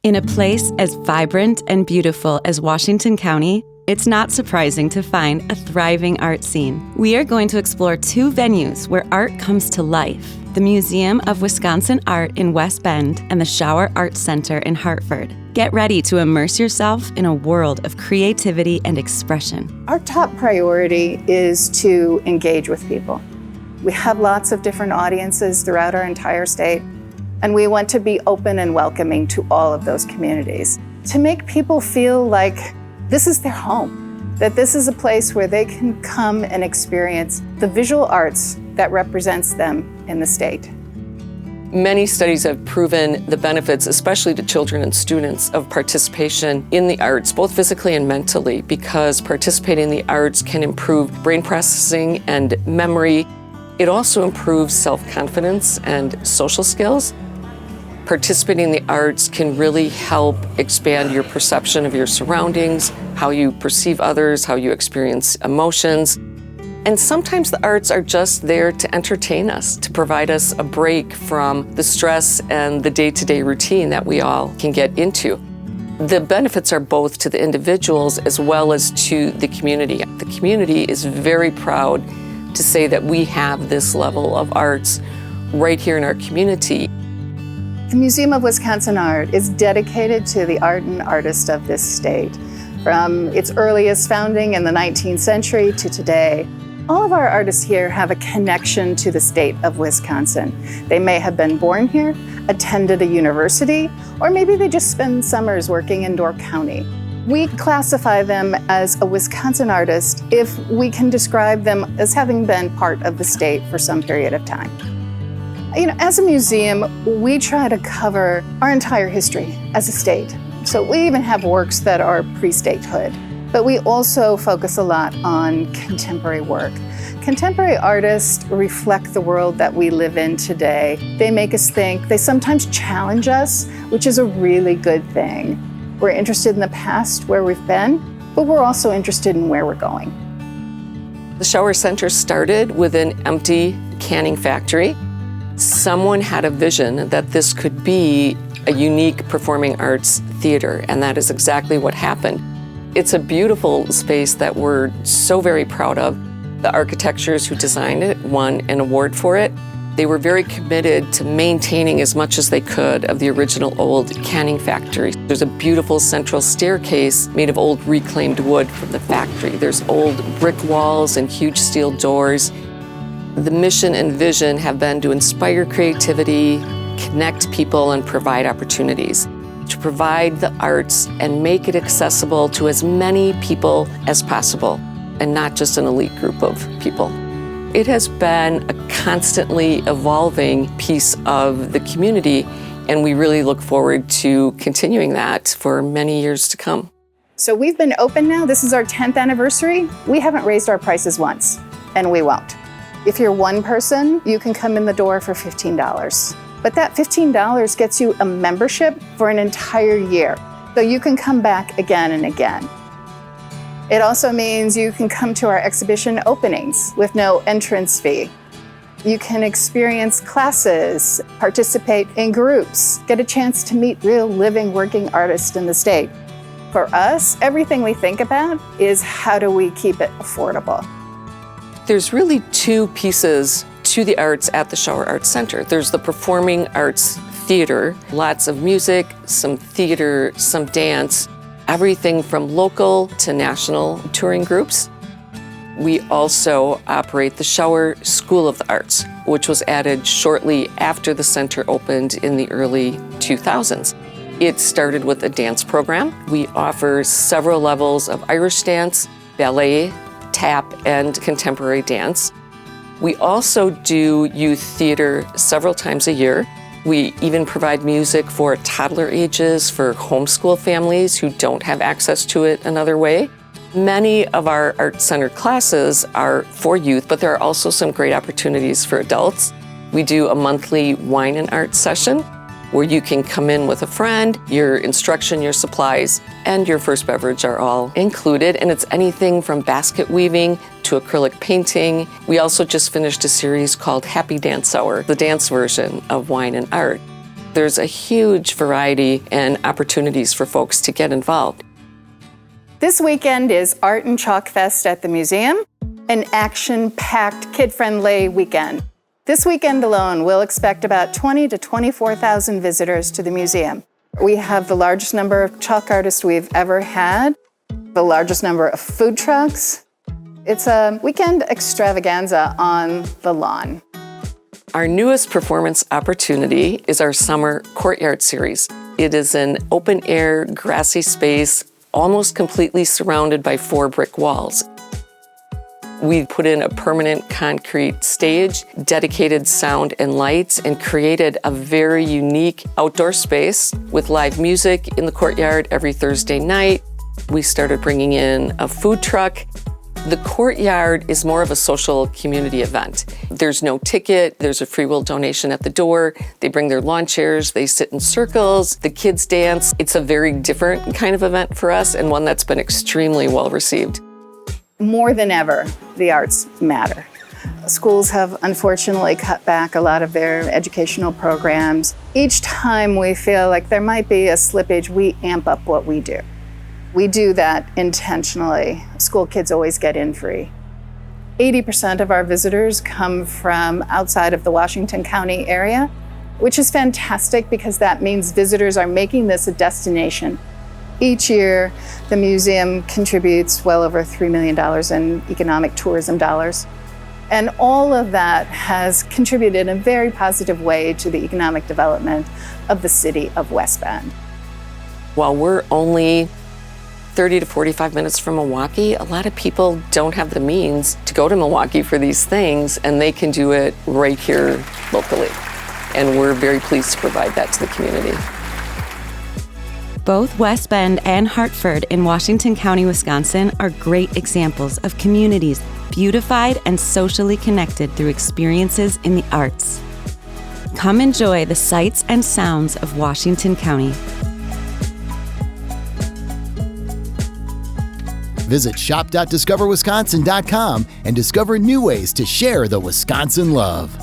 In a place as vibrant and beautiful as Washington County, it's not surprising to find a thriving art scene. We are going to explore two venues where art comes to life: the Museum of Wisconsin Art in West Bend and the Schauer Arts Center in Hartford. Get ready to immerse yourself in a world of creativity and expression. Our top priority is to engage with people. We have lots of different audiences throughout our entire state, and we want to be open and welcoming to all of those communities, to make people feel like this is their home, that this is a place where they can come and experience the visual arts that represents them in the state. Many studies have proven the benefits, especially to children and students, of participation in the arts, both physically and mentally, because participating in the arts can improve brain processing and memory. It also improves self-confidence and social skills. Participating in the arts can really help expand your perception of your surroundings, how you perceive others, how you experience emotions. And sometimes the arts are just there to entertain us, to provide us a break from the stress and the day-to-day routine that we all can get into. The benefits are both to the individuals as well as to the community. The community is very proud to say that we have this level of arts right here in our community. The Museum of Wisconsin Art is dedicated to the art and artists of this state. From its earliest founding in the 19th century to today, all of our artists here have a connection to the state of Wisconsin. They may have been born here, attended a university, or maybe they just spend summers working in Door County. We classify them as a Wisconsin artist if we can describe them as having been part of the state for some period of time. As a museum, we try to cover our entire history as a state. So we even have works that are pre-statehood. But we also focus a lot on contemporary work. Contemporary artists reflect the world that we live in today. They make us think, they sometimes challenge us, which is a really good thing. We're interested in the past, where we've been, but we're also interested in where we're going. The Schauer Center started with an empty canning factory. Someone had a vision that this could be a unique performing arts theater, and that is exactly what happened. It's a beautiful space that we're so very proud of. The architects who designed it won an award for it. They were very committed to maintaining as much as they could of the original old canning factory. There's a beautiful central staircase made of old reclaimed wood from the factory. There's old brick walls and huge steel doors. The mission and vision have been to inspire creativity, connect people, and provide opportunities. To provide the arts and make it accessible to as many people as possible, and not just an elite group of people. It has been a constantly evolving piece of the community, and we really look forward to continuing that for many years to come. So we've been open now. This is our 10th anniversary. We haven't raised our prices once, and we won't. If you're one person, you can come in the door for $15. But that $15 gets you a membership for an entire year, so you can come back again and again. It also means you can come to our exhibition openings with no entrance fee. You can experience classes, participate in groups, get a chance to meet real living working artists in the state. For us, everything we think about is how do we keep it affordable? There's really two pieces to the arts at the Schauer Arts Center. There's the performing arts theater, lots of music, some theater, some dance, everything from local to national touring groups. We also operate the Schauer School of the Arts, which was added shortly after the center opened in the early 2000s. It started with a dance program. We offer several levels of Irish dance, ballet, tap, and contemporary dance. We also do youth theater several times a year. We even provide music for toddler ages, for homeschool families who don't have access to it another way. Many of our Art Center classes are for youth, but there are also some great opportunities for adults. We do a monthly wine and art session where you can come in with a friend, your instruction, your supplies, and your first beverage are all included. And it's anything from basket weaving to acrylic painting. We also just finished a series called Happy Dance Hour, the dance version of wine and art. There's a huge variety and opportunities for folks to get involved. This weekend is Art and Chalk Fest at the museum, an action-packed, kid-friendly weekend. This weekend alone, we'll expect about 20 to 24,000 visitors to the museum. We have the largest number of chalk artists we've ever had, the largest number of food trucks. It's a weekend extravaganza on the lawn. Our newest performance opportunity is our summer courtyard series. It is an open-air, grassy space, almost completely surrounded by 4 brick walls. We put in a permanent concrete stage, dedicated sound and lights, and created a very unique outdoor space with live music in the courtyard every Thursday night. We started bringing in a food truck. The courtyard is more of a social community event. There's no ticket, there's a free will donation at the door. They bring their lawn chairs, they sit in circles, the kids dance. It's a very different kind of event for us and one that's been extremely well received. More than ever, the arts matter. Schools have unfortunately cut back a lot of their educational programs. Each time we feel like there might be a slippage, we amp up what we do. We do that intentionally. School kids always get in free. 80% of our visitors come from outside of the Washington County area, which is fantastic because that means visitors are making this a destination. Each year, the museum contributes well over $3 million in economic tourism dollars. And all of that has contributed in a very positive way to the economic development of the city of West Bend. While we're only 30 to 45 minutes from Milwaukee, a lot of people don't have the means to go to Milwaukee for these things, and they can do it right here locally. And we're very pleased to provide that to the community. Both West Bend and Hartford in Washington County, Wisconsin are great examples of communities beautified and socially connected through experiences in the arts. Come enjoy the sights and sounds of Washington County. Visit shop.discoverwisconsin.com and discover new ways to share the Wisconsin love.